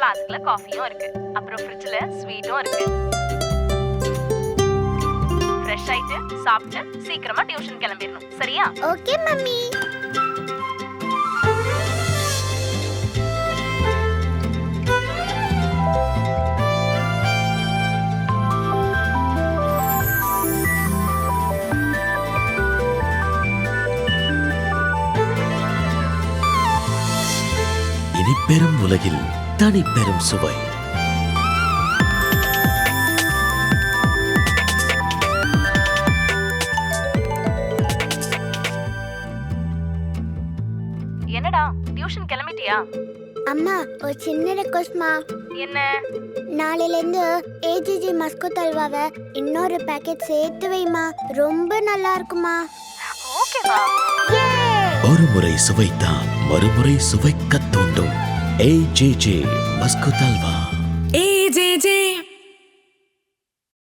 ஃப்ளாஸ்க்ல காஃபியும் இருக்கு. அப்புறம் ஃப்ரிட்ஜ்ல ஸ்வீட்டும் இருக்கு. ஃப்ரெஷ் ஆயிட்டு சாப்பிட்டு சீக்கிரமா டியூஷன் கிளம்பிடணும். சரியா? Okay mummy. இனி பெரும் உலகில் தனி பெரும் சுவை. என்னடா டியூஷன் கிளம்பிட்டியா? அம்மா ஒரு சின்ன ரெக்வெஸ்ட்மா. என்ன? நாளையில இருந்து ஏஜிஜி மஸ்கட் அல்வாவை இன்னொரு பேக்கெட் சேர்த்து வைமா. ரொம்ப நல்லா இருக்குமா. ஓகேவா? ஒரு முறை சுவைத்தான் மறுமுறை சுவைக்கத் தூண்டும் AJJ மஸ்கட் அல்வா. AJJ